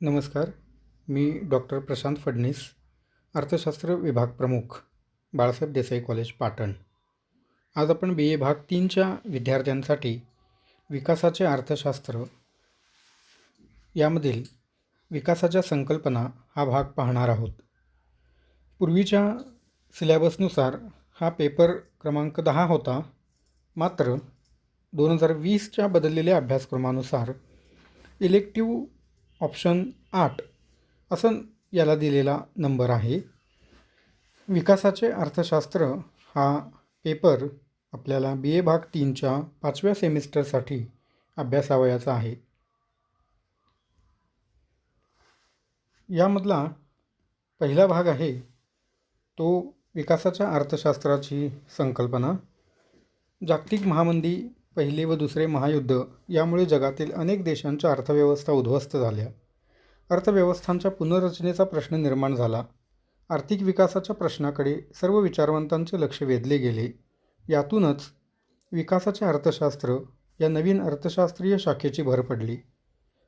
नमस्कार. मी डॉक्टर प्रशांत फडणीस, अर्थशास्त्र विभाग प्रमुख, बाळासाहेब देसाई कॉलेज, पाटण. आज आपण BA भाग 3च्या विद्यार्थ्यांसाठी विकासाचे अर्थशास्त्र यामधील विकासाच्या संकल्पना हा भाग पाहणार आहोत. पूर्वीच्या सिलॅबसनुसार हा पेपर क्रमांक 10 होता. मात्र 2020च्या बदललेल्या अभ्यासक्रमानुसार इलेक्टिव्ह ऑप्शन 8 असं याला दिलेला नंबर आहे. विकासाचे अर्थशास्त्र हा पेपर आपल्याला BA भाग 3च्या 5व्या सेमिस्टरसाठी अभ्यासावयाचा आहे. यामधला पहिला भाग आहे तो विकासाच्या अर्थशास्त्राची संकल्पना. जागतिक महामंदी, पहिले व दुसरे महायुद्ध यामुळे जगातील अनेक देशांच्या अर्थव्यवस्था उद्ध्वस्त झाल्या. अर्थव्यवस्थांच्या पुनर्रचनेचा प्रश्न निर्माण झाला. आर्थिक विकासाच्या प्रश्नाकडे सर्व विचारवंतांचे लक्ष वेधले गेले. यातूनच विकासाचे अर्थशास्त्र या नवीन अर्थशास्त्रीय शाखेची भर पडली.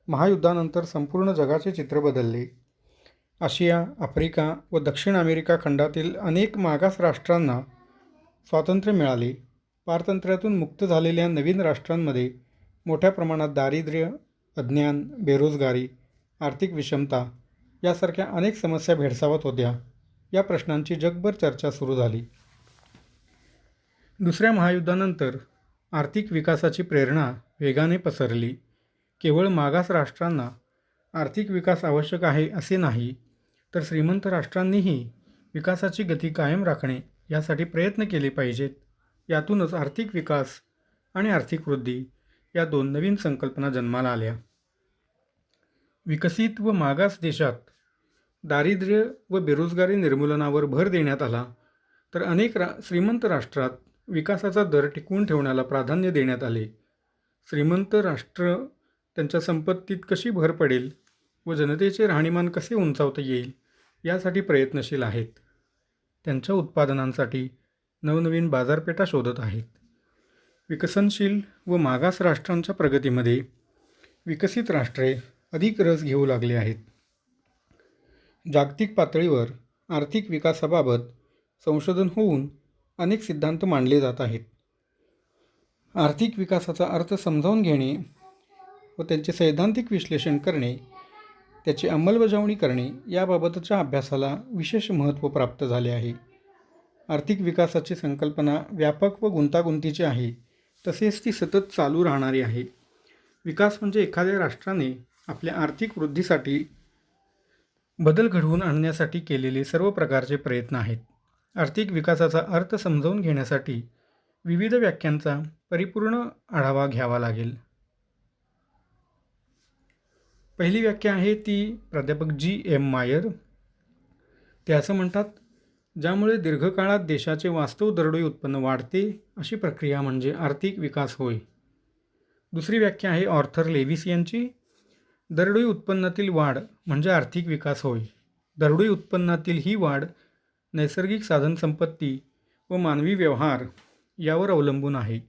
महायुद्धानंतर संपूर्ण जगाचे चित्र बदलले. आशिया, आफ्रिका व दक्षिण अमेरिका खंडातील अनेक मागास राष्ट्रांना स्वातंत्र्य मिळाले. पारतंत्र्यातून मुक्त झालेल्या नवीन राष्ट्रांमध्ये मोठ्या प्रमाणात दारिद्र्य, अज्ञान, बेरोजगारी, आर्थिक विषमता यासारख्या अनेक समस्या भेडसावत होत्या. या प्रश्नांची जगभर चर्चा सुरू झाली. दुसऱ्या महायुद्धानंतर आर्थिक विकासाची प्रेरणा वेगाने पसरली. केवळ मागास राष्ट्रांना आर्थिक विकास आवश्यक आहे असे नाही, तर श्रीमंत राष्ट्रांनीही विकासाची गती कायम राखणे यासाठी प्रयत्न केले पाहिजेत. यातूनच आर्थिक विकास आणि आर्थिक वृद्धी या दोन नवीन संकल्पना जन्माला आल्या. विकसित व मागास देशात दारिद्र्य व बेरोजगारी निर्मूलनावर भर देण्यात आला, तर अनेक श्रीमंत राष्ट्रात विकासाचा दर टिकवून ठेवण्याला प्राधान्य देण्यात आले. श्रीमंत राष्ट्र त्यांच्या संपत्तीत कशी भर पडेल व जनतेचे राहणीमान कसे उंचावता येईल यासाठी प्रयत्नशील आहेत. त्यांच्या उत्पादनांसाठी नवनवीन बाजारपेठा शोधत आहेत. विकसनशील व मागास राष्ट्रांच्या प्रगतीमध्ये विकसित राष्ट्रे अधिक रस घेऊ लागले आहेत. जागतिक पातळीवर आर्थिक विकासाबाबत संशोधन होऊन अनेक सिद्धांत मांडले जात आहेत. आर्थिक विकासाचा अर्थ समजावून घेणे व त्यांचे सैद्धांतिक विश्लेषण करणे, त्याची अंमलबजावणी करणे याबाबतच्या अभ्यासाला विशेष महत्त्व प्राप्त झाले आहे. आर्थिक विकासाची संकल्पना व्यापक व गुंतागुंतीची आहे, तसेच ती सतत चालू राहणारी आहे. विकास म्हणजे एखाद्या राष्ट्राने आपल्या आर्थिक वृद्धीसाठी बदल घडवून आणण्यासाठी केलेले सर्व प्रकारचे प्रयत्न आहेत. आर्थिक विकासाचा अर्थ समजावून घेण्यासाठी विविध व्याख्यांचा परिपूर्ण आढावा घ्यावा लागेल. पहिली व्याख्या आहे ती प्राध्यापक G.M. मायर. ते असं म्हणतात, ज्यामुळे दीर्घकाळात देशाचे वास्तव दरडोई उत्पन्न वाढते अशी प्रक्रिया म्हणजे आर्थिक विकास होय. दुसरी व्याख्या आहे ऑर्थर लेविस यांची. दरडोई उत्पन्नातील वाढ म्हणजे आर्थिक विकास होय. दरडोई उत्पन्नातील ही वाढ नैसर्गिक साधनसंपत्ती व मानवी व्यवहार यावर अवलंबून आहे.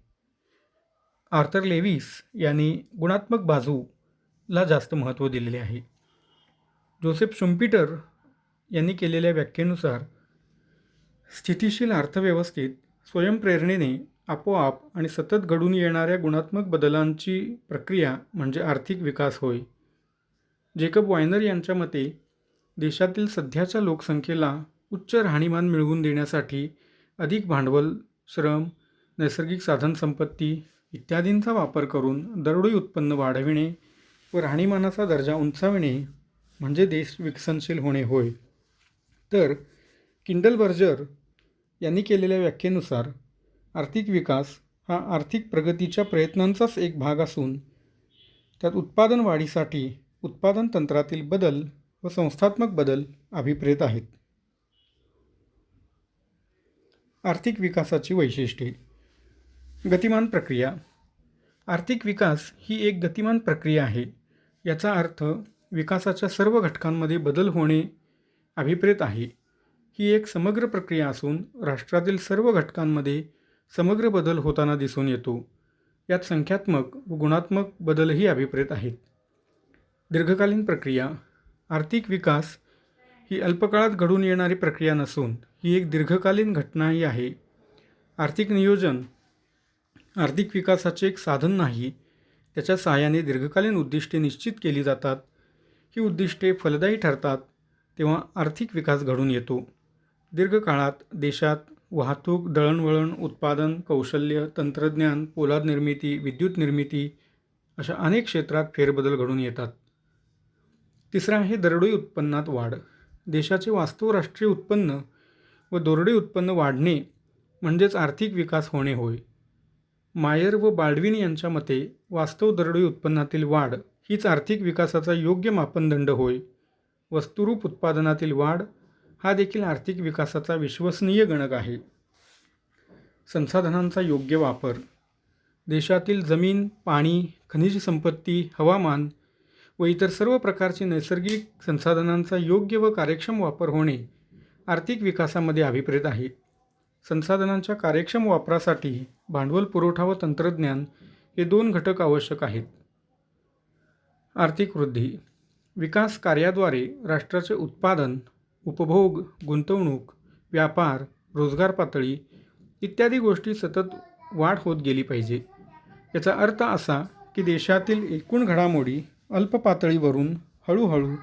ऑर्थर लेविस यांनी गुणात्मक बाजूला जास्त महत्त्व दिलेले आहे. जोसेफ शुम्पीटर यांनी केलेल्या व्याख्येनुसार स्थितिशील अर्थव्यवस्थेत स्वयंप्रेरणेने आपोआप आणि सतत घडून येणाऱ्या गुणात्मक बदलांची प्रक्रिया म्हणजे आर्थिक विकास होय. जेकब वायनर यांच्या मते देशातील सध्याच्या लोकसंख्येला उच्च राहणीमान मिळवून देण्यासाठी अधिक भांडवल, श्रम, नैसर्गिक साधनसंपत्ती इत्यादींचा वापर करून दरडोई उत्पन्न वाढविणे व राहणीमानाचा दर्जा उंचाविणे म्हणजे देश विकसनशील होणे होय. तर किंडलबर्जर यांनी केलेल्या व्याख्येनुसार आर्थिक विकास हा आर्थिक प्रगतीच्या प्रयत्नांचाच एक भाग असून त्यात उत्पादन वाढीसाठी उत्पादन तंत्रातील बदल व संस्थात्मक बदल अभिप्रेत आहेत. आर्थिक विकासाची वैशिष्ट्ये. गतिमान प्रक्रिया. आर्थिक विकास ही एक गतिमान प्रक्रिया आहे. याचा अर्थ विकासाच्या सर्व घटकांमध्ये बदल होणे अभिप्रेत आहे. ही एक समग्र प्रक्रिया असून राष्ट्रातील सर्व घटकांमध्ये समग्र बदल होताना दिसून येतो. यात संख्यात्मक व गुणात्मक बदलही अभिप्रेत आहेत. दीर्घकालीन प्रक्रिया. आर्थिक विकास ही अल्पकाळात घडून येणारी प्रक्रिया नसून ही एक दीर्घकालीन घटनाही आहे. आर्थिक नियोजन आर्थिक विकासाचे एक साधन नाही, त्याच्या सहाय्याने दीर्घकालीन उद्दिष्टे निश्चित केली जातात. ही उद्दिष्टे फलदायी ठरतात तेव्हा आर्थिक विकास घडून येतो. दीर्घकाळात देशात वाहतूक, दळणवळण, उत्पादन, कौशल्य, तंत्रज्ञान, पोलाद निर्मिती, विद्युत निर्मिती अशा अनेक क्षेत्रात फेरबदल घडून येतात. तिसरं आहे दरडोई उत्पन्नात वाढ. देशाचे वास्तव राष्ट्रीय उत्पन्न व दरडोई उत्पन्न वाढणे म्हणजेच आर्थिक विकास होणे होय. मायर व बाल्डविन यांच्या मते वास्तव दरडोई उत्पन्नातील वाढ हीच आर्थिक विकासाचा योग्य मापदंड होय. वस्तुरूप उत्पादनातील वाढ हा देखील आर्थिक विकासाचा विश्वसनीय गणक आहे. संसाधनांचा योग्य वापर. देशातील जमीन, पाणी, खनिज संपत्ती, हवामान व इतर सर्व प्रकारची नैसर्गिक संसाधनांचा योग्य व कार्यक्षम वापर होणे आर्थिक विकासामध्ये अभिप्रेत आहे. संसाधनांच्या कार्यक्षम वापरासाठी भांडवल पुरवठा व तंत्रज्ञान हे 2 घटक आवश्यक आहेत. आर्थिक वृद्धी. विकास कार्याद्वारे राष्ट्राचे उत्पादन, उपभोग, गुंतवणूक, व्यापार, रोजगार पातळी इत्यादी गोष्टी सतत वाढ होत गेली पाहिजे. याचा अर्थ असा की देशातील एकूण घडामोडी अल्प पातळीवरून हळूहळू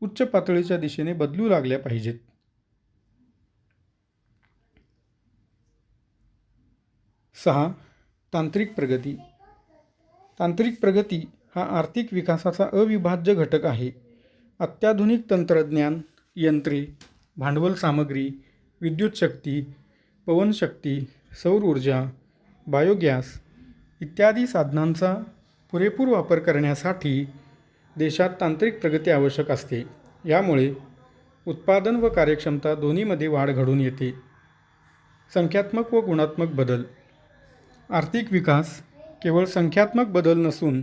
उच्च पातळीच्या दिशेने बदलू लागल्या पाहिजेत. 6. तांत्रिक प्रगती. तांत्रिक प्रगती हा आर्थिक विकासाचा अविभाज्य घटक आहे. अत्याधुनिक तंत्रज्ञान, यंत्रे, भांडवल सामग्री, विद्युत शक्ती, पवनशक्ती, सौर ऊर्जा, बायोगॅस इत्यादी साधनांचा पुरेपूर वापर करण्यासाठी देशात तांत्रिक प्रगती आवश्यक असते. यामुळे उत्पादन व कार्यक्षमता दोन्हीमध्ये वाढ घडून येते. संख्यात्मक व गुणात्मक बदल. आर्थिक विकास केवळ संख्यात्मक बदल नसून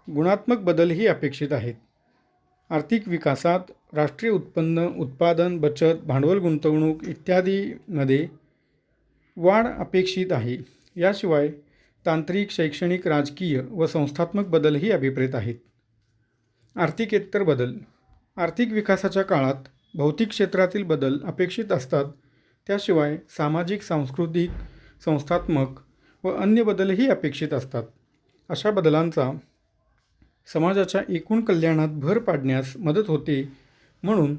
गुणात्मक बदलही अपेक्षित आहेत. आर्थिक विकासात राष्ट्रीय उत्पन्न, उत्पादन, बचत, भांडवल गुंतवणूक इत्यादीमध्ये वाढ अपेक्षित आहे. याशिवाय तांत्रिक, शैक्षणिक, राजकीय व संस्थात्मक बदलही अभिप्रेत आहेत. आर्थिकेतर बदल. आर्थिक विकासाच्या काळात भौतिक क्षेत्रातील बदल अपेक्षित असतात. त्याशिवाय सामाजिक, सांस्कृतिक, संस्थात्मक व अन्य बदलही अपेक्षित असतात. अशा बदलांचा समाजाच्या एकूण कल्याणात भर पाडण्यास मदत होते. म्हणून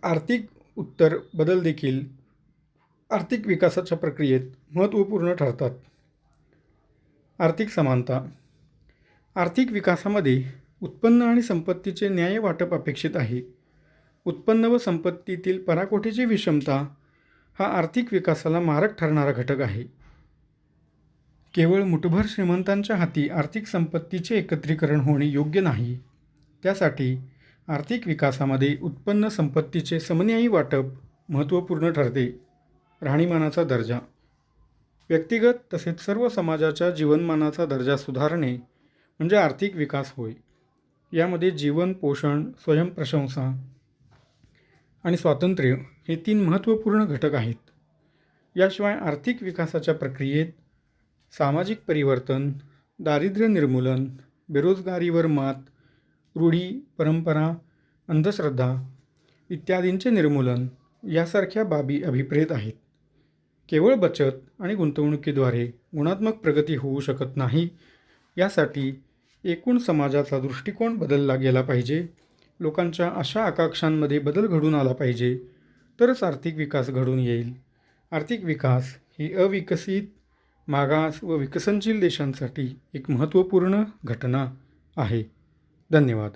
आर्थिक उत्तर बदल देखील आर्थिक विकासाच्या प्रक्रियेत महत्त्वपूर्ण ठरतात. आर्थिक समानता. आर्थिक विकासामध्ये उत्पन्न आणि संपत्तीचे न्याय्य वाटप अपेक्षित आहे. उत्पन्न व संपत्तीतील पराकोटीची विषमता हा आर्थिक विकासाला मारक ठरणारा घटक आहे. केवळ मुठभर श्रीमंतांच्या हाती आर्थिक संपत्तीचे एकत्रीकरण होणे योग्य नाही. त्यासाठी आर्थिक विकासामध्ये उत्पन्न संपत्तीचे समन्यायी वाटप महत्त्वपूर्ण ठरते. राहणीमानाचा दर्जा. व्यक्तिगत तसेच सर्व समाजाच्या जीवनमानाचा दर्जा सुधारणे म्हणजे आर्थिक विकास होय. यामध्ये जीवन, पोषण, स्वयंप्रशंसा आणि स्वातंत्र्य हे 3 महत्त्वपूर्ण घटक आहेत. याशिवाय आर्थिक विकासाच्या प्रक्रियेत सामाजिक परिवर्तन, दारिद्र्य निर्मूलन, बेरोजगारीवर मात, रूढी, परंपरा, अंधश्रद्धा इत्यादींचे निर्मूलन यासारख्या बाबी अभिप्रेत आहेत. केवळ बचत आणि गुंतवणुकीद्वारे गुणात्मक प्रगती होऊ शकत नाही. यासाठी एकूण समाजाचा दृष्टिकोन बदलला गेला पाहिजे. लोकांच्या आशा आकांक्षांमध्ये बदल घडून आला पाहिजे, तरच आर्थिक विकास घडून येईल. आर्थिक विकास ही अविकसित, मागास व विकसनशील देशांसाठी एक महत्त्वपूर्ण घटना आहे. धन्यवाद.